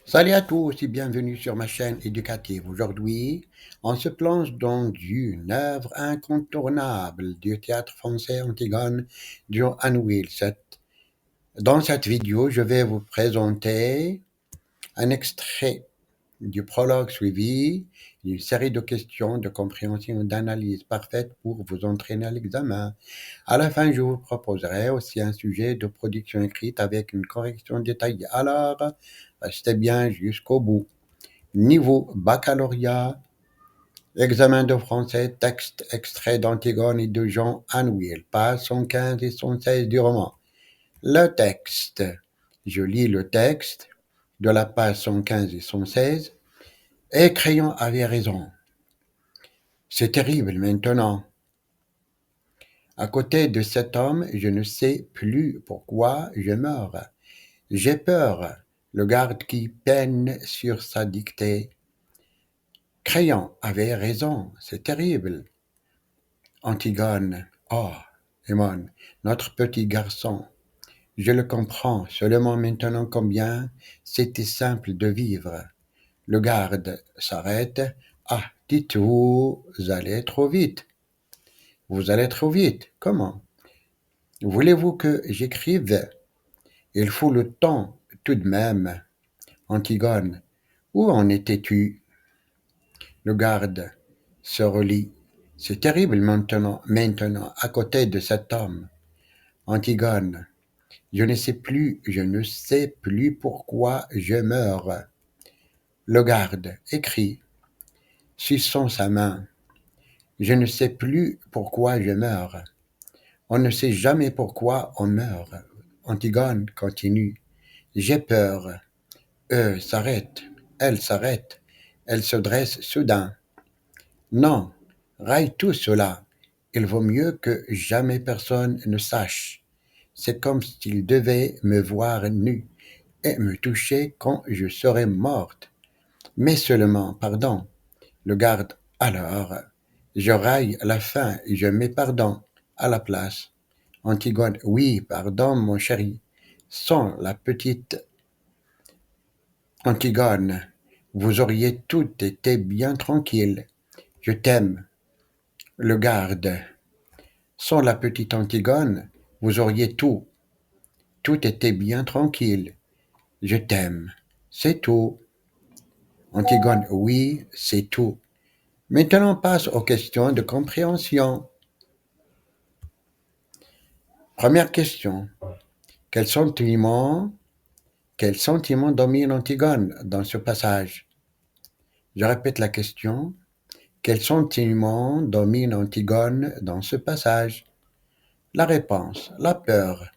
Salut à tous et bienvenue sur ma chaîne éducative. Aujourd'hui, on se plonge dans une œuvre incontournable du théâtre français Antigone de Anne Will. Dans cette vidéo, je vais vous présenter un extrait du prologue suivi d'une série de questions de compréhension et d'analyse parfaite pour vous entraîner à l'examen. À la fin, je vous proposerai aussi un sujet de production écrite avec une correction détaillée. Alors, restez bien jusqu'au bout. Niveau baccalauréat, examen de français, texte extrait d'Antigone et de Jean Anouilh, pages 115 et 116 du roman. Le texte. Je lis le texte de la page 115 et 116. Et Crayon avait raison. C'est terrible maintenant. À côté de cet homme, je ne sais plus pourquoi je meurs. J'ai peur. Le garde qui peine sur sa dictée. Crayon avait raison. C'est terrible. Antigone. Oh, Aimon, notre petit garçon. Je le comprends seulement maintenant combien c'était simple de vivre. Le garde s'arrête. Ah, dites-vous, vous allez trop vite. Vous allez trop vite. Comment? Voulez-vous que j'écrive? Il faut le temps, tout de même. Antigone. Où en étais-tu? Le garde se relit. C'est terrible maintenant, à côté de cet homme. Antigone. Je ne sais plus pourquoi je meurs. Le garde écrit, suçant sa main. Je ne sais plus pourquoi je meurs. On ne sait jamais pourquoi on meurt. Antigone continue. J'ai peur. S'arrête. Elle s'arrête. Elle se dresse soudain. Non, raille tout cela. Il vaut mieux que jamais personne ne sache. C'est comme s'il devait me voir nu et me toucher quand je serai morte. Mais seulement, pardon. Le garde, alors, je raille la fin et je mets pardon à la place. Antigone, oui, pardon, mon chéri. Sans la petite Antigone, vous auriez tout été bien tranquille. Je t'aime. Le garde, sans la petite Antigone, vous auriez tout était bien tranquille. Je t'aime. C'est tout. Antigone, oui, c'est tout. Maintenant, on passe aux questions de compréhension. Première question. Quel sentiment, quel sentiment domine Antigone dans ce passage? Je répète la question. Quel sentiment domine Antigone dans ce passage? La réponse, la peur.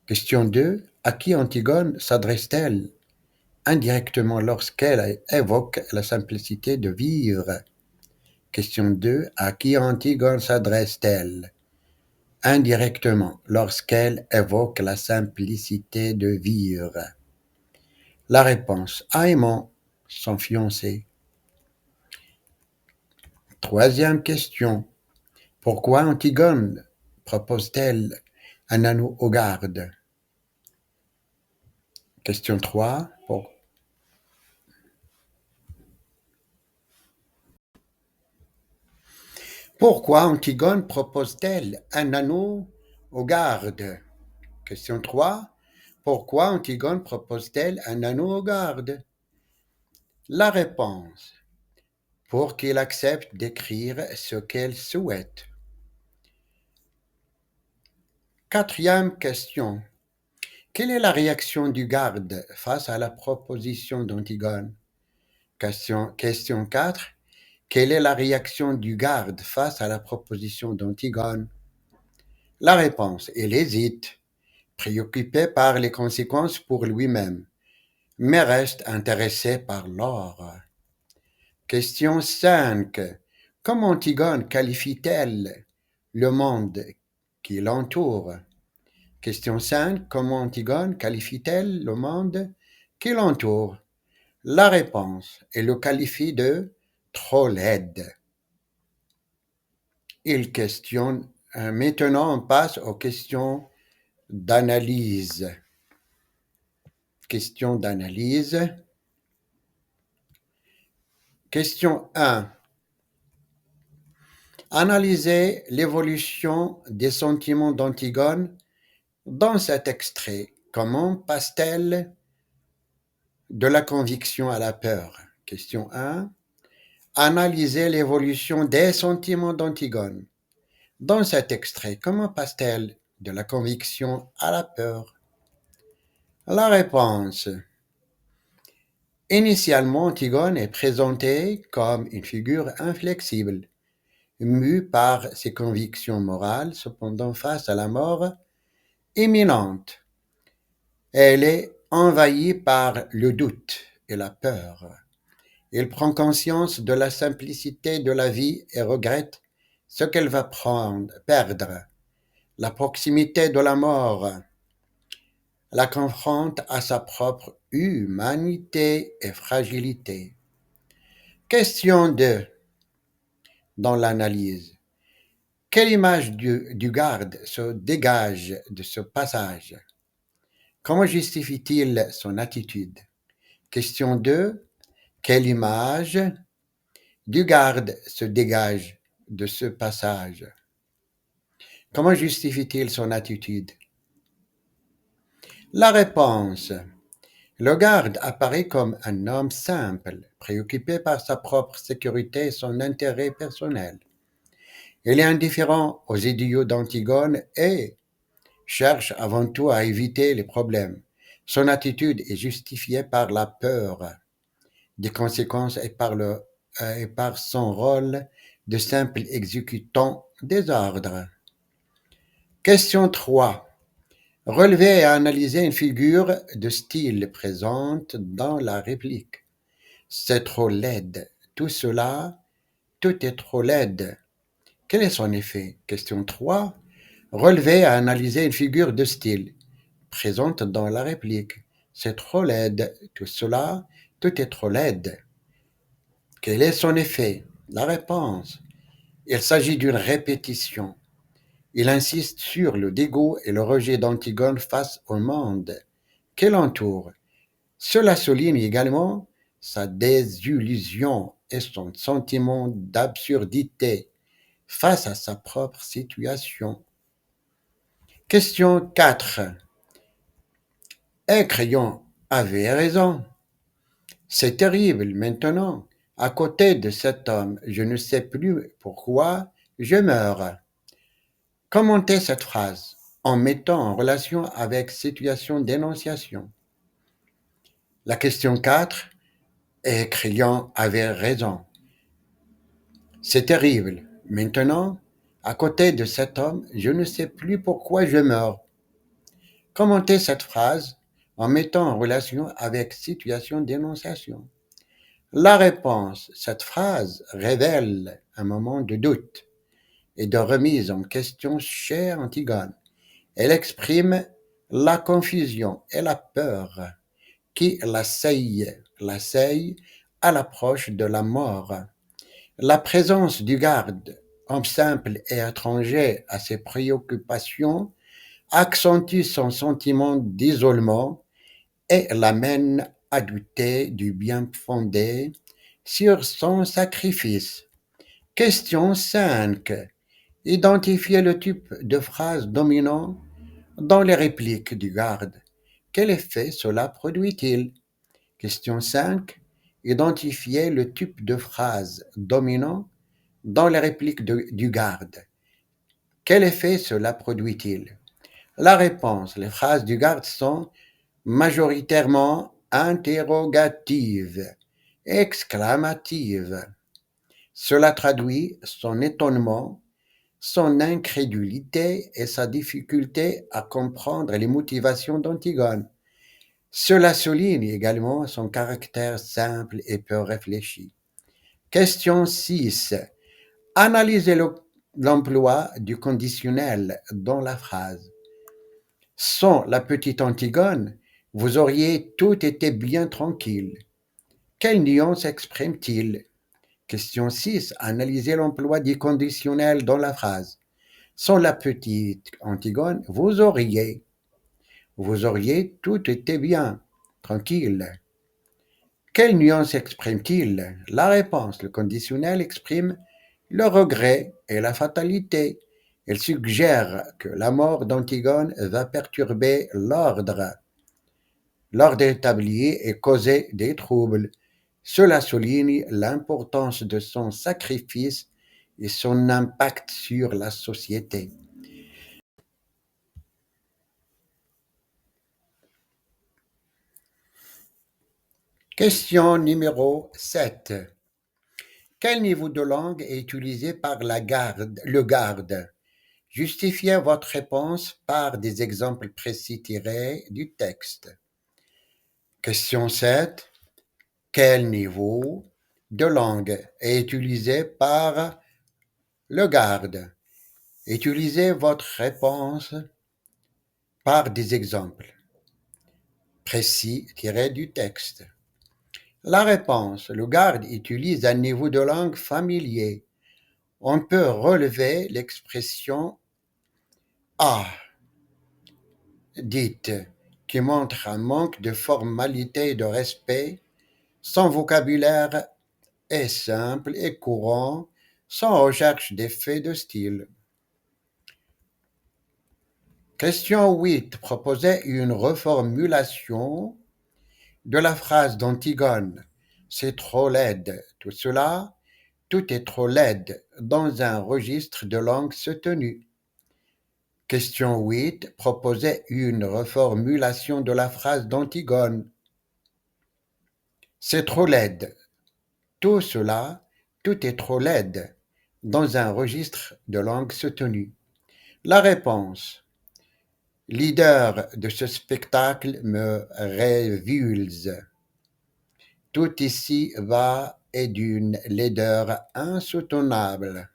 Question 2. À qui Antigone s'adresse-t-elle? Indirectement lorsqu'elle évoque la simplicité de vivre. Question 2. À qui Antigone s'adresse-t-elle? Indirectement lorsqu'elle évoque la simplicité de vivre. La réponse, à Aimon, son fiancé. Troisième question. Pourquoi Antigone propose-t-elle un anneau aux gardes? Question 3. Pourquoi Antigone propose-t-elle un anneau aux gardes? Question 3. Pourquoi Antigone propose-t-elle un anneau aux gardes? La réponse. Pour qu'il accepte d'écrire ce qu'elle souhaite. Quatrième question. Quelle est la réaction du garde face à la proposition d'Antigone? Question 4. Quelle est la réaction du garde face à la proposition d'Antigone? La réponse. Il hésite, préoccupé par les conséquences pour lui-même, mais reste intéressé par l'or. Question 5. Comment Antigone qualifie-t-elle le monde qui l'entoure? Question 5. Comment Antigone qualifie-t-elle le monde qui l'entoure? La réponse, elle le qualifie de trop laide. Il questionne. Maintenant, on passe aux questions d'analyse. Question d'analyse. Question 1. Analysez l'évolution des sentiments d'Antigone dans cet extrait. Comment passe-t-elle de la conviction à la peur? Question 1. Analysez l'évolution des sentiments d'Antigone dans cet extrait. Comment passe-t-elle de la conviction à la peur? La réponse. Initialement, Antigone est présentée comme une figure inflexible, mue par ses convictions morales, cependant face à la mort imminente. Elle est envahie par le doute et la peur. Elle prend conscience de la simplicité de la vie et regrette ce qu'elle va perdre. La proximité de la mort la confronte à sa propre humanité et fragilité. Question 2. Dans l'analyse. Quelle image du garde se dégage de ce passage? Comment justifie-t-il son attitude? Question 2. Quelle image du garde se dégage de ce passage? Comment justifie-t-il son attitude? La réponse. Le garde apparaît comme un homme simple, préoccupé par sa propre sécurité et son intérêt personnel. Il est indifférent aux idéaux d'Antigone et cherche avant tout à éviter les problèmes. Son attitude est justifiée par la peur des conséquences et par son rôle de simple exécutant des ordres. Question 3. Relever et analyser une figure de style présente dans la réplique. C'est trop laide. Tout est trop laide. Quel est son effet? Question 3. Relever et analyser une figure de style présente dans la réplique. C'est trop laide. Tout est trop laide. Quel est son effet? La réponse. Il s'agit d'une répétition. Il insiste sur le dégoût et le rejet d'Antigone face au monde qui l'entoure. Cela souligne également sa désillusion et son sentiment d'absurdité face à sa propre situation. Question 4. Crayon avait raison. C'est terrible maintenant. À côté de cet homme, je ne sais plus pourquoi je meurs. Commentez cette phrase en mettant en relation avec situation d'énonciation. La question 4. Crayon avait raison. C'est terrible. Maintenant, à côté de cet homme, je ne sais plus pourquoi je meurs. Commentez cette phrase en mettant en relation avec situation d'énonciation. La réponse, cette phrase révèle un moment de doute et de remise en question chez Antigone. Elle exprime la confusion et la peur qui l'assaillent à l'approche de la mort. La présence du garde, homme simple et étranger à ses préoccupations, accentue son sentiment d'isolement et l'amène à douter du bien fondé sur son sacrifice. Question 5. Identifiez le type de phrase dominant dans les répliques du garde. Quel effet cela produit-il? Question 5. Identifiez le type de phrase dominant dans les répliques du garde. Quel effet cela produit-il? La réponse. Les phrases du garde sont majoritairement interrogatives, exclamatives. Cela traduit son étonnement, son incrédulité et sa difficulté à comprendre les motivations d'Antigone. Cela souligne également son caractère simple et peu réfléchi. Question 6. Analysez l'emploi du conditionnel dans la phrase. Sans la petite Antigone, vous auriez tout été bien tranquille. Quelle nuance exprime-t-il? Question 6. Analysez l'emploi du conditionnel dans la phrase. Sans la petite Antigone, vous auriez tout été bien. tranquille. Quelle nuance exprime-t-il? La réponse, le conditionnel, exprime le regret et la fatalité. Il suggère que la mort d'Antigone va perturber l'ordre établi et causer des troubles. Cela souligne l'importance de son sacrifice et son impact sur la société. Question numéro 7. Quel niveau de langue est utilisé par le garde? Justifiez votre réponse par des exemples précis tirés du texte. Question 7. Quel niveau de langue est utilisé par le garde? Utilisez votre réponse par des exemples précis tirés du texte. La réponse, le garde utilise un niveau de langue familier. On peut relever l'expression ah, dite, qui montre un manque de formalité et de respect. Son vocabulaire est simple et courant, sans recherche d'effets de style. Question 8. Proposez une reformulation de la phrase d'Antigone. C'est trop laid. Tout est trop laid dans un registre de langue soutenue. Question 8. Proposez une reformulation de la phrase d'Antigone. C'est trop laid. Tout est trop laid dans un registre de langue soutenue. La réponse. Leader de ce spectacle me révulse. Tout ici va et d'une laideur insoutenable.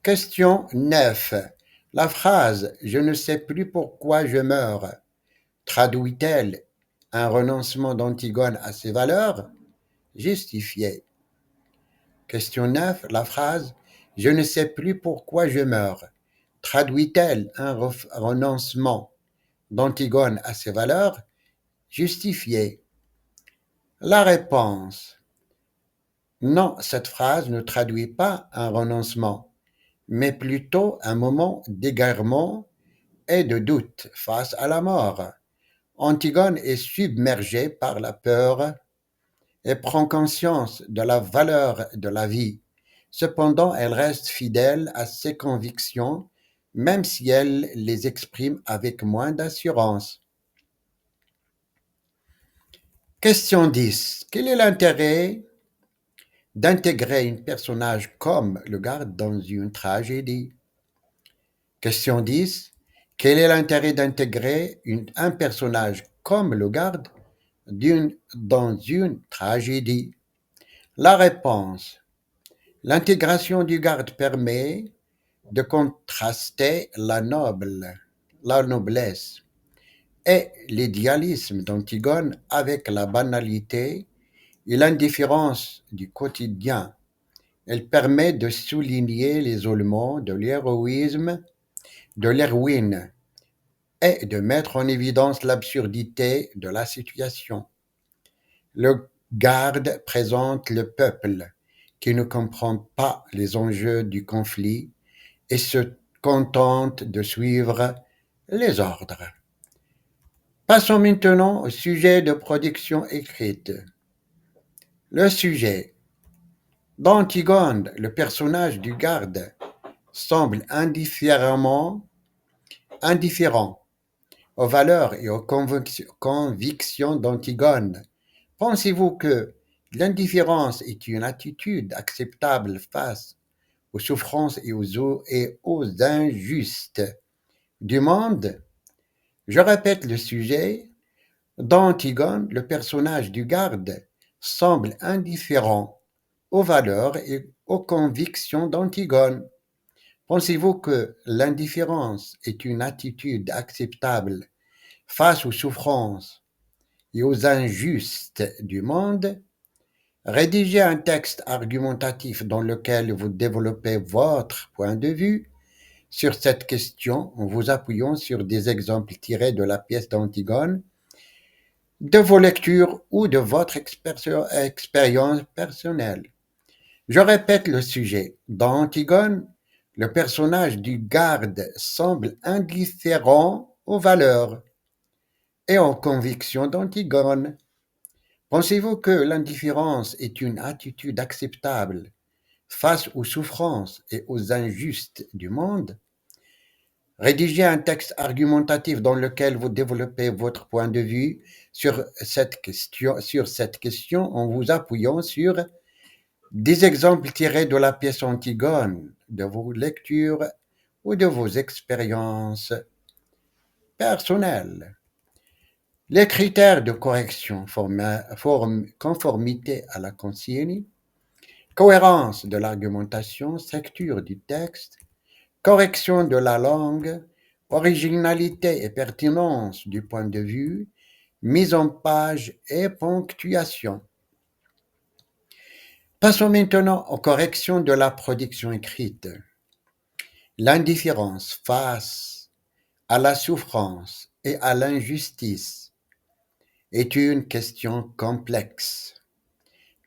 Question 9. La phrase « Je ne sais plus pourquoi je meurs » traduit-elle un renoncement d'Antigone à ses valeurs? Justifié. Question 9. La phrase « Je ne sais plus pourquoi je meurs » traduit-elle un renoncement d'Antigone à ses valeurs? Justifié. La réponse. Non, cette phrase ne traduit pas un renoncement, mais plutôt un moment d'égarement et de doute face à la mort. Antigone est submergée par la peur et prend conscience de la valeur de la vie. Cependant, elle reste fidèle à ses convictions, même si elle les exprime avec moins d'assurance. Question 10. Quel est l'intérêt d'intégrer un personnage comme le garde dans une tragédie? Question 10. Quel est l'intérêt d'intégrer un personnage comme le garde dans une tragédie? La réponse. L'intégration du garde permet de contraster la noblesse et l'idéalisme d'Antigone avec la banalité et l'indifférence du quotidien. Elle permet de souligner l'isolement de l'héroïne et de mettre en évidence l'absurdité de la situation. Le garde présente le peuple qui ne comprend pas les enjeux du conflit et se contente de suivre les ordres. Passons maintenant au sujet de production écrite. Le sujet. Dans Antigone, le personnage du garde semble indifférent aux valeurs et aux convictions d'Antigone. Pensez-vous que l'indifférence est une attitude acceptable face aux souffrances et aux injustes du monde? Je répète le sujet. Dans Antigone, le personnage du garde semble indifférent aux valeurs et aux convictions d'Antigone. Pensez-vous que l'indifférence est une attitude acceptable face aux souffrances et aux injustes du monde? Rédigez un texte argumentatif dans lequel vous développez votre point de vue. sur cette question en vous appuyant sur des exemples tirés de la pièce d'Antigone, de vos lectures ou de votre expérience personnelle. Je répète le sujet. Dans Antigone, le personnage du garde semble indifférent aux valeurs et aux convictions d'Antigone. Pensez-vous que l'indifférence est une attitude acceptable face aux souffrances et aux injustes du monde? Rédigez un texte argumentatif dans lequel vous développez votre point de vue sur cette question en vous appuyant sur des exemples tirés de la pièce Antigone, de vos lectures ou de vos expériences personnelles. Les critères de correction, conformité à la consigne, cohérence de l'argumentation, structure du texte, correction de la langue, originalité et pertinence du point de vue, mise en page et ponctuation. Passons maintenant aux corrections de la production écrite. L'indifférence face à la souffrance et à l'injustice est une question complexe,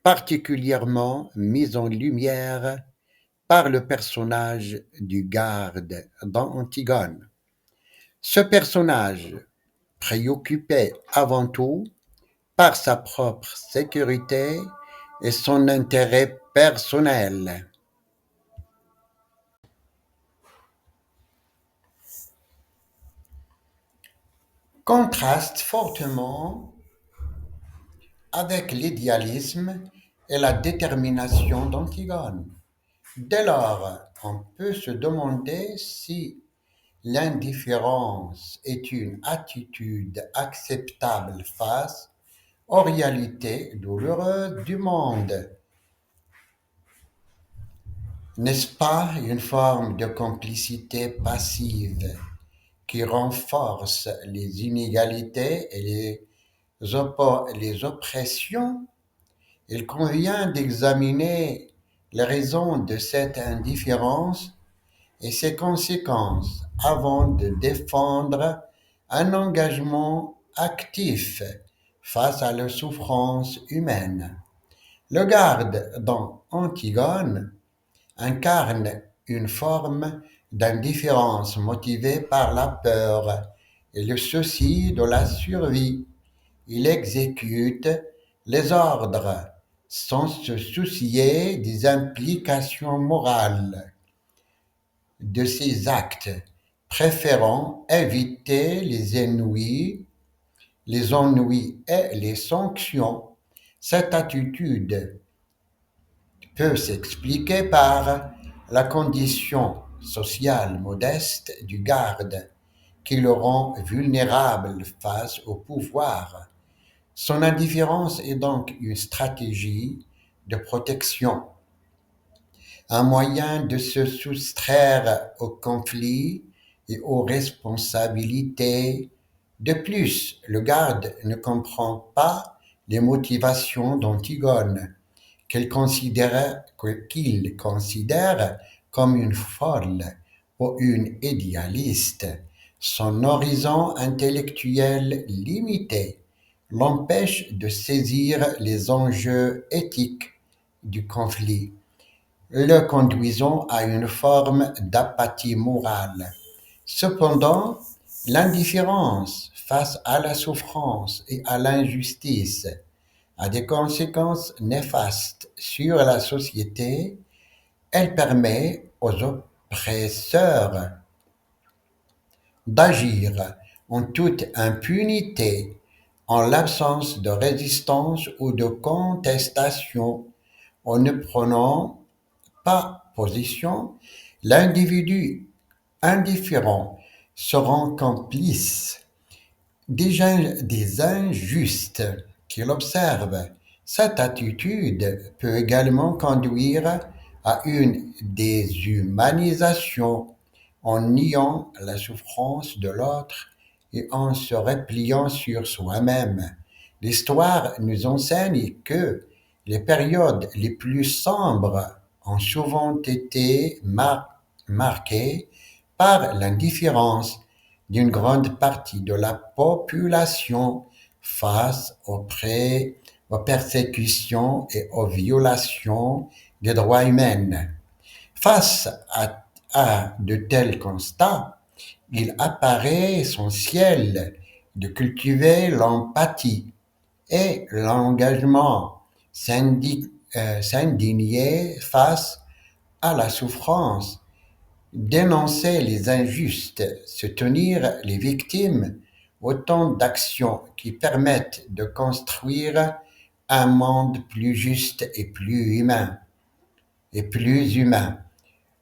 particulièrement mise en lumière par le personnage du garde dans Antigone. Ce personnage, préoccupé avant tout par sa propre sécurité et son intérêt personnel, contraste fortement avec l'idéalisme et la détermination d'Antigone. Dès lors, on peut se demander si l'indifférence est une attitude acceptable face aux réalités douloureuses du monde. N'est-ce pas une forme de complicité passive qui renforce les inégalités et les oppressions? Il convient d'examiner les raisons de cette indifférence et ses conséquences avant de défendre un engagement actif face à la souffrance humaine. Le garde dans Antigone incarne une forme d'indifférence motivée par la peur et le souci de la survie. Il exécute les ordres sans se soucier des implications morales de ses actes, préférant éviter les ennuis et les sanctions. Cette attitude peut s'expliquer par la condition sociale modeste du garde qui le rend vulnérable face au pouvoir. Son indifférence est donc une stratégie de protection, un moyen de se soustraire aux conflits et aux responsabilités. De plus, le garde ne comprend pas les motivations d'Antigone, qu'il considère comme une folle ou une idéaliste. Son horizon intellectuel limité l'empêche de saisir les enjeux éthiques du conflit, le conduisant à une forme d'apathie morale. Cependant, l'indifférence face à la souffrance et à l'injustice a des conséquences néfastes sur la société. Elle permet aux oppresseurs d'agir en toute impunité, en l'absence de résistance ou de contestation, en ne prenant pas position. L'individu indifférent se rend complice des injustes qu'il observe. Cette attitude peut également conduire à une déshumanisation en niant la souffrance de l'autre et en se repliant sur soi-même. L'histoire nous enseigne que les périodes les plus sombres ont souvent été marquées par l'indifférence d'une grande partie de la population face aux persécutions et aux violations des droits humains. Face à de tels constats, il apparaît essentiel de cultiver l'empathie et l'engagement, s'indigner face à la souffrance, dénoncer les injustes, soutenir les victimes, autant d'actions qui permettent de construire un monde plus juste et plus humain.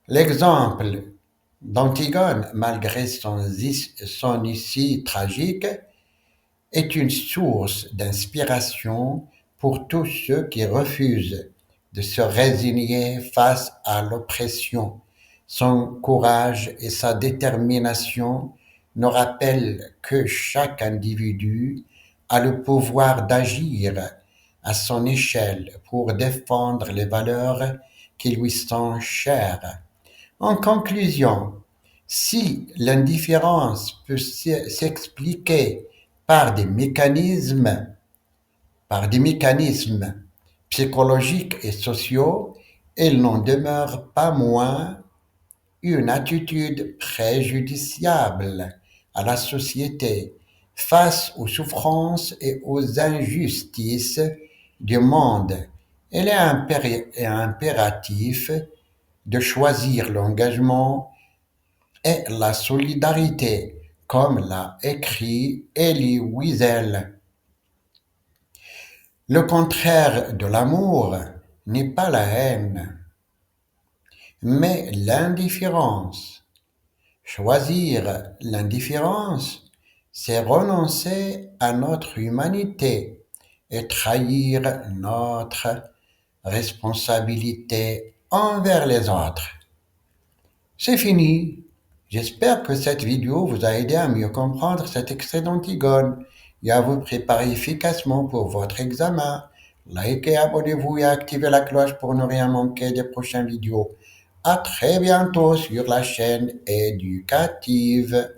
L'exemple d'Antigone, malgré son issue tragique, est une source d'inspiration pour tous ceux qui refusent de se résigner face à l'oppression. Son courage et sa détermination nous rappellent que chaque individu a le pouvoir d'agir à son échelle pour défendre les valeurs qui lui sont chères. En conclusion, si l'indifférence peut s'expliquer par des mécanismes, par des mécanismes psychologiques et sociaux, elle n'en demeure pas moins une attitude préjudiciable à la société face aux souffrances et aux injustices du monde. Il est impératif de choisir l'engagement et la solidarité, comme l'a écrit Elie Wiesel. Le contraire de l'amour n'est pas la haine, mais l'indifférence. Choisir l'indifférence, c'est renoncer à notre humanité et trahir notre responsabilité envers les autres. C'est fini. J'espère que cette vidéo vous a aidé à mieux comprendre cet extrait d'Antigone et à vous préparer efficacement pour votre examen. Likez, abonnez-vous et activez la cloche pour ne rien manquer des prochaines vidéos. À très bientôt sur la chaîne éducative.